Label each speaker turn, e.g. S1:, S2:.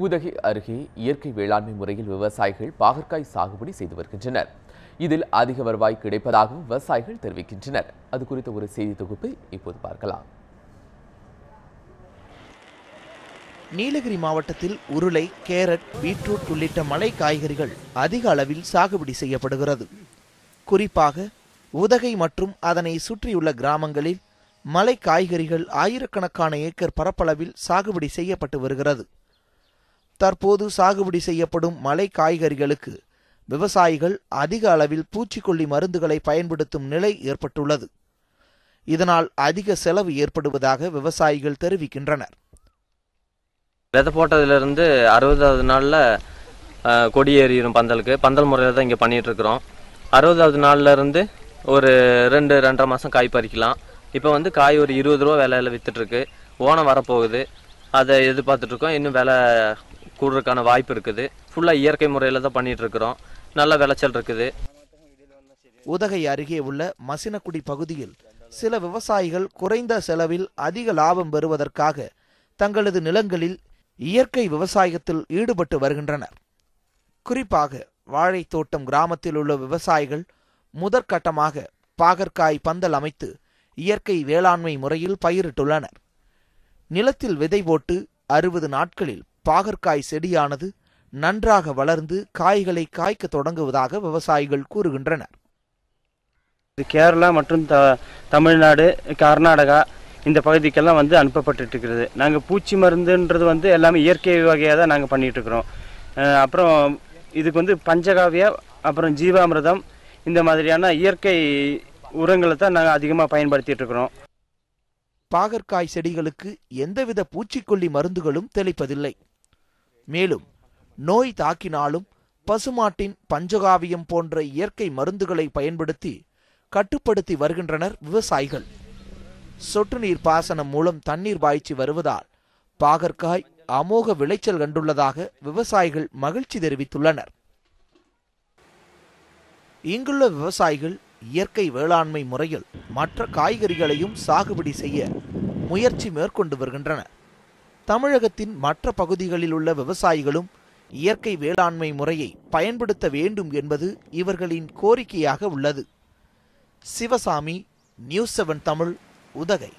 S1: உதகை அருகே இயற்கை வேளாண்மை முறையில் விவசாயிகள் பாகற்காய் சாகுபடி செய்து வருகின்றனர். இதில் அதிக வருவாய் கிடைப்பதாகவும் விவசாயிகள் தெரிவிக்கின்றனர். அது குறித்த ஒரு செய்தி தொகுப்பை இப்போது பார்க்கலாம்.
S2: நீலகிரி மாவட்டத்தில் உருளை, கேரட், பீட்ரூட் உள்ளிட்ட மலை காய்கறிகள் அதிக அளவில் சாகுபடி செய்யப்படுகிறது. குறிப்பாக உதகை மற்றும் அதனை சுற்றியுள்ள கிராமங்களில் மலை காய்கறிகள் ஆயிரக்கணக்கான ஏக்கர் பரப்பளவில் சாகுபடி செய்யப்பட்டு வருகிறது. தற்போது சாகுபடி செய்யப்படும் மலை காய்கறிகளுக்கு விவசாயிகள் அதிக அளவில் பூச்சிக்கொல்லி மருந்துகளை பயன்படுத்தும் நிலை ஏற்பட்டுள்ளது. இதனால் அதிக செலவு ஏற்படுவதாக விவசாயிகள் தெரிவிக்கின்றனர்.
S3: விதை போட்டதுலேருந்து 60வது நாளில் கொடி ஏறிடும். பந்தல் முறையில் தான் இங்கே பண்ணிகிட்டு இருக்கிறோம். 60வது நாளில் இருந்து ஒரு 2-2.5 மாதம் காய் பறிக்கலாம். இப்போ காய் ஒரு 20 ரூபா விலையில் விற்றுட்ருக்கு. ஓணம் வரப்போகுது, அதை எதிர்பார்த்துட்ருக்கோம். இன்னும் விலை கூடுறதுக்கான வாய்ப்பு இருக்குது. ஃபுல்லாக இயற்கை முறையில் தான் பண்ணிகிட்டு இருக்கிறோம். நல்ல விளைச்சல் இருக்குது.
S2: உதகை அருகே உள்ள மசினக்குடி பகுதியில் சில விவசாயிகள் குறைந்த செலவில் அதிக லாபம் பெறுவதற்காக தங்களது நிலங்களில் இயற்கை விவசாயத்தில் ஈடுபட்டு வருகின்றனர். குறிப்பாக வாழைத்தோட்டம் கிராமத்தில் உள்ள விவசாயிகள் முதற்கட்டமாக பாகற்காய் பந்தல் அமைத்து இயற்கை வேளாண்மை முறையில் பயிரிட்டுள்ளனர். நிலத்தில் விதை போட்டு 60 நாட்களில் பாகற்காய் செடியானது நன்றாக வளர்ந்து காய்களை காய்க்க தொடங்குவதாக விவசாயிகள் கூறுகின்றனர்.
S4: கேரளா மற்றும் தமிழ்நாடு, கர்நாடகா இந்த பகுதிக்கெல்லாம் அனுப்பப்பட்டு இருக்கிறது. நாங்கள் பூச்சி மருந்துன்றது எல்லாமே இயற்கை வகையாக தான் நாங்கள் பண்ணிட்டு இருக்கிறோம். அப்புறம் இதுக்கு பஞ்சகாவியா, அப்புறம் ஜீவாமிர்தம் இந்த மாதிரியான இயற்கை உரங்களை தான் நாங்கள் அதிகமாக பயன்படுத்திட்டு இருக்கிறோம்.
S2: பாகற்காய் செடிகளுக்கு எந்தவித பூச்சிக்கொல்லி மருந்துகளும் தெளிப்பதில்லை. மேலும் நோய் தாக்கினாலும் பசுமாட்டின் பஞ்சகாவியம் போன்ற இயற்கை மருந்துகளை பயன்படுத்தி கட்டுப்படுத்தி வருகின்றனர் விவசாயிகள். சொட்டு நீர் பாசனம் மூலம் தண்ணீர் பாய்ச்சி வருவதால் பாகற்காய் அமோக விளைச்சல் கண்டுள்ளதாக விவசாயிகள் மகிழ்ச்சி தெரிவித்துள்ளனர். இங்குள்ள விவசாயிகள் இயற்கை வேளாண்மை முறையில் மற்ற காய்கறிகளையும் சாகுபடி செய்ய முயற்சி மேற்கொண்டு வருகின்றனர். தமிழகத்தின் மற்ற பகுதிகளில் உள்ள விவசாயிகளும் இயற்கை வேளாண்மை முறையை பயன்படுத்த வேண்டும் என்பது இவர்களின் கோரிக்கையாக உள்ளது. சிவசாமி, நியூஸ் 7 தமிழ், உதகை.